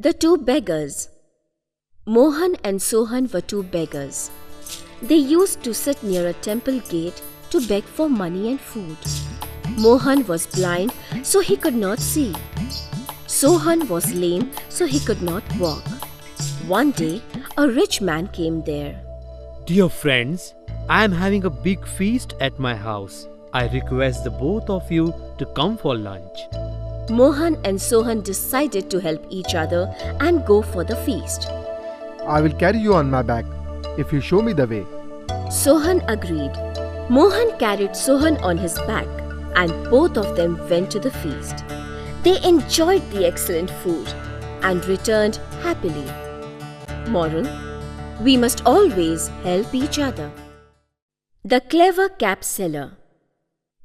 The two beggars. Mohan and Sohan were two beggars. They used to sit near a temple gate to beg for money and food. Mohan was blind, so he could not see. Sohan was lame, so he could not walk. One day, a rich man came there. Dear friends, I am having a big feast at my house. I request the both of you to come for lunch. Mohan and Sohan decided to help each other and go for the feast. I will carry you on my back if you show me the way. Sohan agreed. Mohan carried Sohan on his back and both of them went to the feast. They enjoyed the excellent food and returned happily. Moral: we must always help each other. The clever cap seller.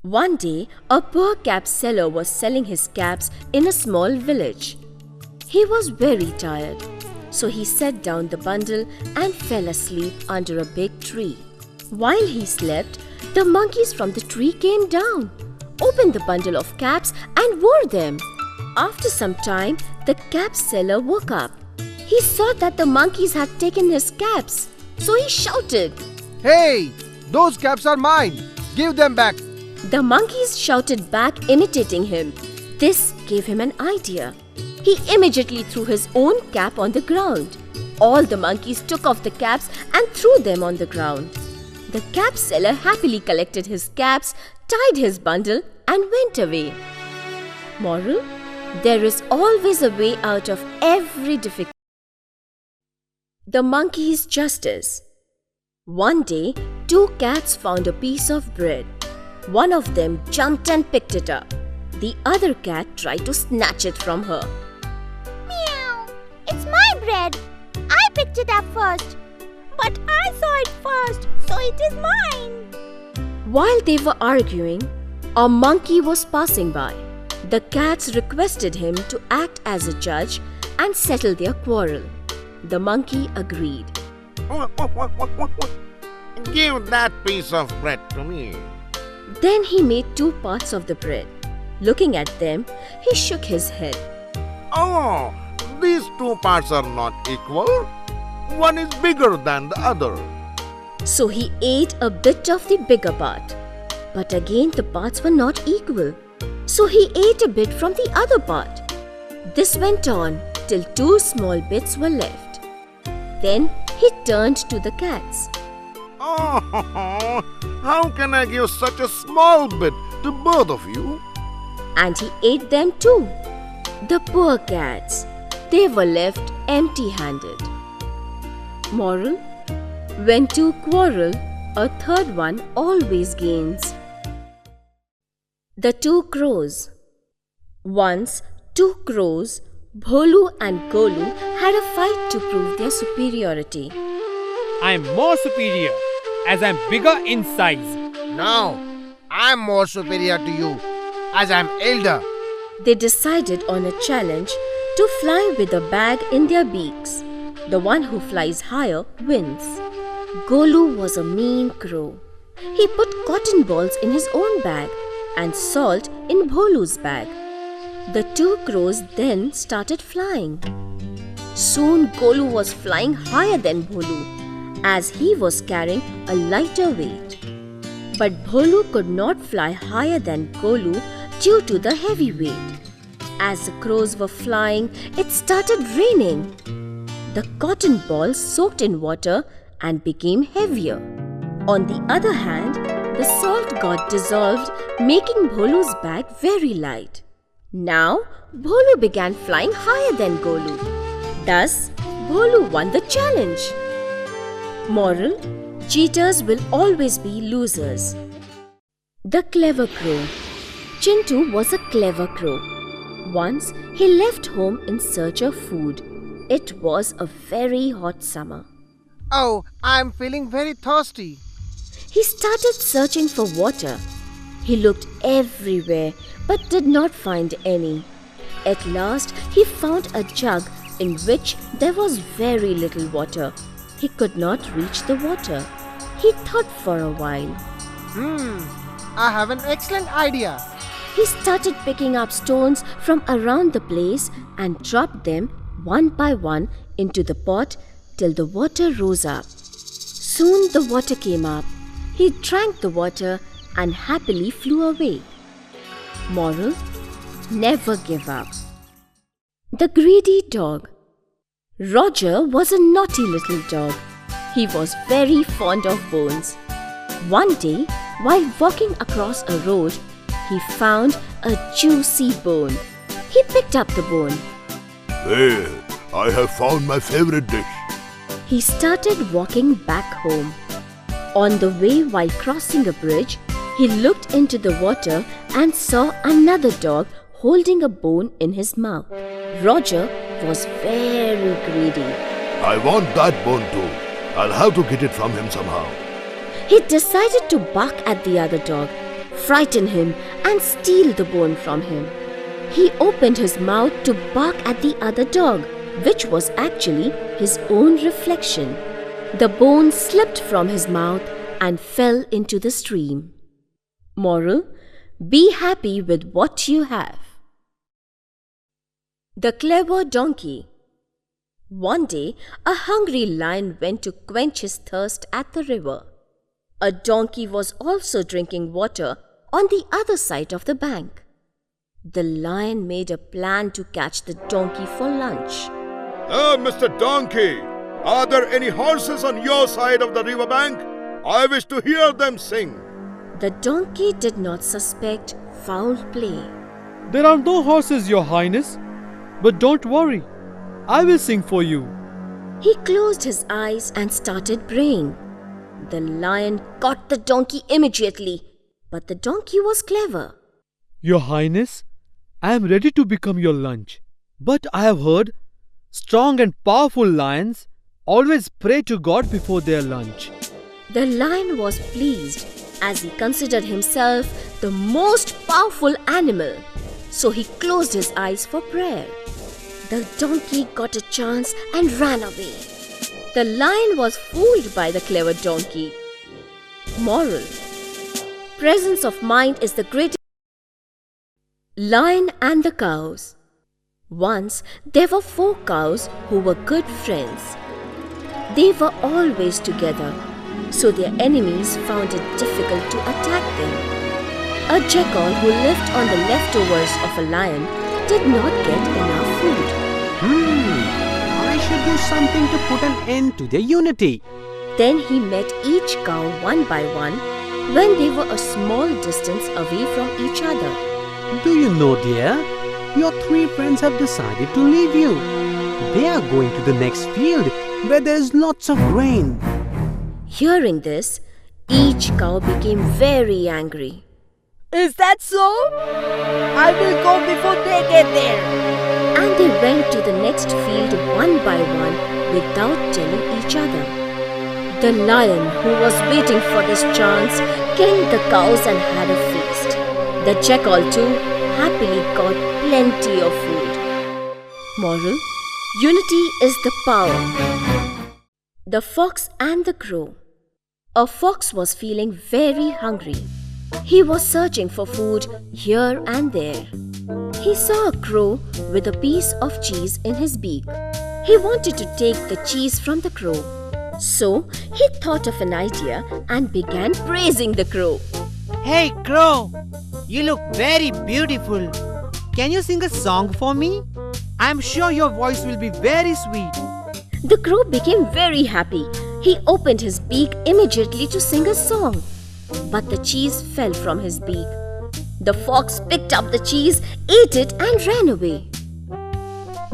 One day, a poor cap seller was selling his caps in a small village. He was very tired, so he set down the bundle and fell asleep under a big tree. While he slept, the monkeys from the tree came down, opened the bundle of caps and wore them. After some time, the cap seller woke up. He saw that the monkeys had taken his caps, so he shouted, Hey! Those caps are mine! Give them back! The monkeys shouted back, imitating him. This gave him an idea. He immediately threw his own cap on the ground. All the monkeys took off the caps and threw them on the ground. The cap seller happily collected his caps, tied his bundle and went away. Moral: there is always a way out of every difficulty. The monkey's justice. One day, two cats found a piece of bread. One of them jumped and picked it up. The other cat tried to snatch it from her. Meow! It's my bread! I picked it up first. But I saw it first, so it is mine. While they were arguing, a monkey was passing by. The cats requested him to act as a judge and settle their quarrel. The monkey agreed. Give that piece of bread to me. Then he made two parts of the bread. Looking at them, he shook his head. Oh, these two parts are not equal. One is bigger than the other. So he ate a bit of the bigger part. But again the parts were not equal. So he ate a bit from the other part. This went on till two small bits were left. Then he turned to the cats. Oh, how can I give such a small bit to both of you? And he ate them too. The poor cats, they were left empty-handed. Moral: when two quarrel, a third one always gains. The two crows. Once, two crows, Bholu and Golu, had a fight to prove their superiority. I am more superior as I am bigger in size. No, I am more superior to you as I am elder. They decided on a challenge to fly with a bag in their beaks. The one who flies higher wins. Golu was a mean crow. He put cotton balls in his own bag and salt in Bholu's bag. The two crows then started flying. Soon Golu was flying higher than Bholu, as he was carrying a lighter weight. But Bholu could not fly higher than Golu due to the heavy weight. As the crows were flying, it started raining. The cotton balls soaked in water and became heavier. On the other hand, the salt got dissolved, making Bholu's bag very light. Now, Bholu began flying higher than Golu. Thus, Bholu won the challenge. Moral: cheaters will always be losers. The clever crow. Chintu was a clever crow. Once, he left home in search of food. It was a very hot summer. Oh, I am feeling very thirsty. He started searching for water. He looked everywhere but did not find any. At last, he found a jug in which there was very little water. He could not reach the water. He thought for a while. I have an excellent idea. He started picking up stones from around the place and dropped them one by one into the pot till the water rose up. Soon the water came up. He drank the water and happily flew away. Moral: never give up. The greedy dog. Roger was a naughty little dog. He was very fond of bones. One day, while walking across a road, he found a juicy bone. He picked up the bone. There, I have found my favorite dish. He started walking back home. On the way, while crossing a bridge, he looked into the water and saw another dog holding a bone in his mouth. Roger was very greedy. I want that bone too. I'll have to get it from him somehow. He decided to bark at the other dog, frighten him, and steal the bone from him. He opened his mouth to bark at the other dog, which was actually his own reflection. The bone slipped from his mouth and fell into the stream. Moral: be happy with what you have. The clever donkey. One day, a hungry lion went to quench his thirst at the river. A donkey was also drinking water on the other side of the bank. The lion made a plan to catch the donkey for lunch. Mr. Donkey, are there any horses on your side of the riverbank? I wish to hear them sing. The donkey did not suspect foul play. There are no horses, Your Highness. But don't worry, I will sing for you. He closed his eyes and started braying. The lion caught the donkey immediately, but the donkey was clever. Your Highness, I am ready to become your lunch. But I have heard strong and powerful lions always pray to God before their lunch. The lion was pleased as he considered himself the most powerful animal. So he closed his eyes for prayer. The donkey got a chance and ran away. The lion was fooled by the clever donkey. Moral: presence of mind is the greatest. Lion and the cows. Once there were 4 cows who were good friends. They were always together, so their enemies found it difficult to attack them. A jackal who lived on the leftovers of a lion did not get enough food. I should do something to put an end to their unity. Then he met each cow one by one when they were a small distance away from each other. Do you know, dear, your 3 friends have decided to leave you. They are going to the next field where there is lots of grain. Hearing this, each cow became very angry. Is that so? I will go before they get there. And they went to the next field one by one without telling each other. The lion, who was waiting for this chance, killed the cows and had a feast. The jackal too happily got plenty of food. Moral: unity is the power. The fox and the crow. A fox was feeling very hungry. He was searching for food here and there. He saw a crow with a piece of cheese in his beak. He wanted to take the cheese from the crow. So he thought of an idea and began praising the crow. Hey crow, you look very beautiful. Can you sing a song for me? I'm sure your voice will be very sweet. The crow became very happy. He opened his beak immediately to sing a song. But the cheese fell from his beak. The fox picked up the cheese, ate it and ran away.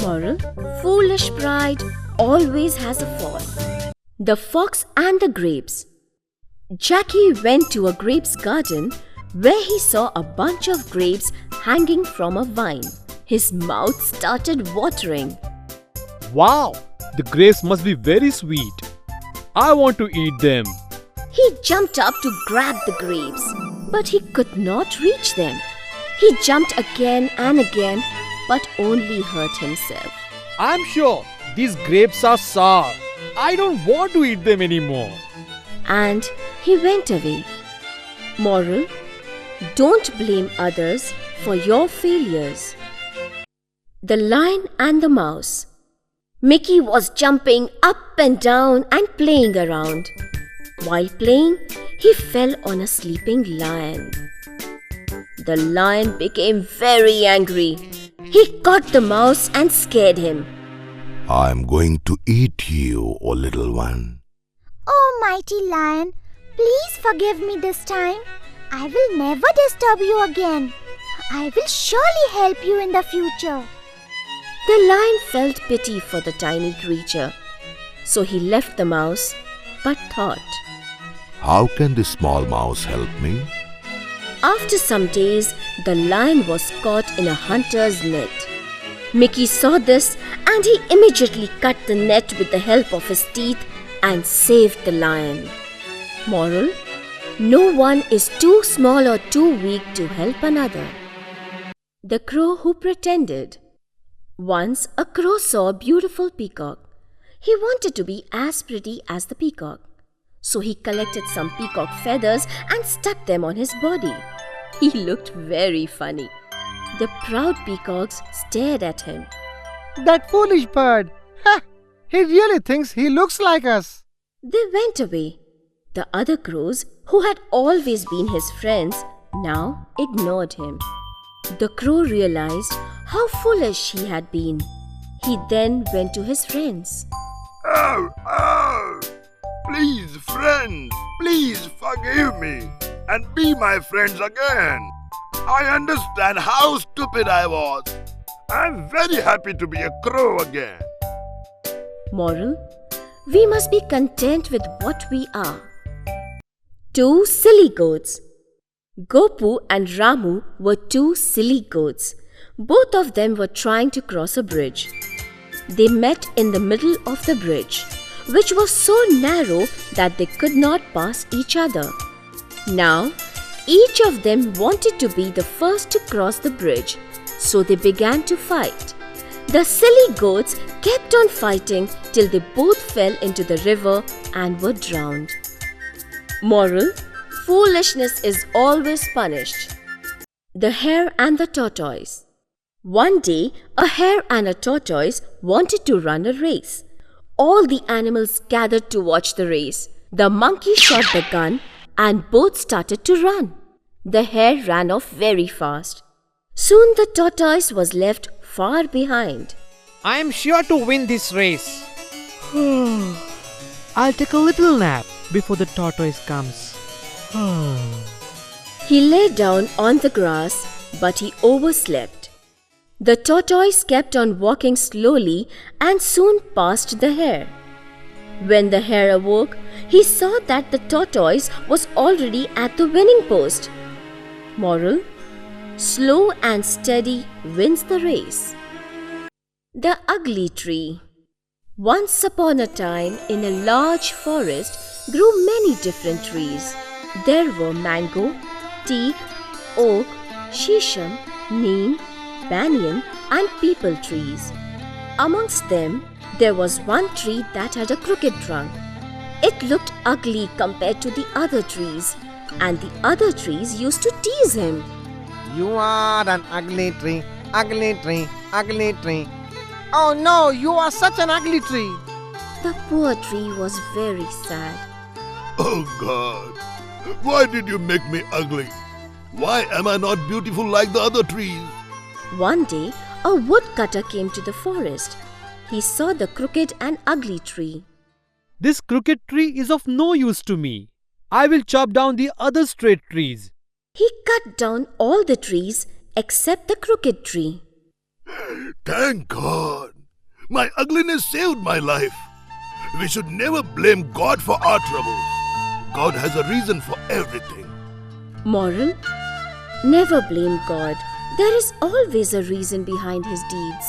Moral: foolish pride always has a fall. The fox and the grapes. Jackie went to a grapes garden where he saw a bunch of grapes hanging from a vine. His mouth started watering. Wow, the grapes must be very sweet. I want to eat them. He jumped up to grab the grapes, but he could not reach them. He jumped again and again, but only hurt himself. I'm sure these grapes are sour. I don't want to eat them anymore. And he went away. Moral: don't blame others for your failures. The lion and the mouse. Mickey was jumping up and down and playing around. While playing, he fell on a sleeping lion. The lion became very angry. He caught the mouse and scared him. I'm going to eat you, O little one. Oh, mighty lion, please forgive me this time. I will never disturb you again. I will surely help you in the future. The lion felt pity for the tiny creature, so he left the mouse, but thought, How can this small mouse help me? After some days, the lion was caught in a hunter's net. Mickey saw this and he immediately cut the net with the help of his teeth and saved the lion. Moral: no one is too small or too weak to help another. The Crow Who Pretended. Once a crow saw a beautiful peacock. He wanted to be as pretty as the peacock. So he collected some peacock feathers and stuck them on his body. He looked very funny. The proud peacocks stared at him. That foolish bird! Ha! He really thinks he looks like us. They went away. The other crows, who had always been his friends, now ignored him. The crow realized how foolish he had been. He then went to his friends. Oh, oh! Please, friends, please forgive me and be my friends again. I understand how stupid I was. I'm very happy to be a crow again. Moral: we must be content with what we are. Two silly goats. Gopu and Ramu were two silly goats. Both of them were trying to cross a bridge. They met in the middle of the bridge, which was so narrow that they could not pass each other. Now, each of them wanted to be the first to cross the bridge, so they began to fight. The silly goats kept on fighting till they both fell into the river and were drowned. Moral: foolishness is always punished. The Hare and the Tortoise. One day, a hare and a tortoise wanted to run a race. All the animals gathered to watch the race. The monkey shot the gun and both started to run. The hare ran off very fast. Soon the tortoise was left far behind. I am sure to win this race. I'll take a little nap before the tortoise comes. He lay down on the grass, but he overslept. The tortoise kept on walking slowly and soon passed the hare. When the hare awoke, he saw that the tortoise was already at the winning post. Moral: slow and steady wins the race. The Ugly Tree. Once upon a time, in a large forest grew many different trees. There were mango, teak, oak, shisham, neem, banyan and peepal trees. Amongst them, there was one tree that had a crooked trunk. It looked ugly compared to the other trees, and the other trees used to tease him. You are an ugly tree, ugly tree, ugly tree. Oh no, you are such an ugly tree. The poor tree was very sad. Oh God, why did you make me ugly? Why am I not beautiful like the other trees? One day, a woodcutter came to the forest. He saw the crooked and ugly tree. This crooked tree is of no use to me. I will chop down the other straight trees. He cut down all the trees except the crooked tree. Thank God. My ugliness saved my life. We should never blame God for our troubles. God has a reason for everything. Moral: never blame God. There is always a reason behind his deeds.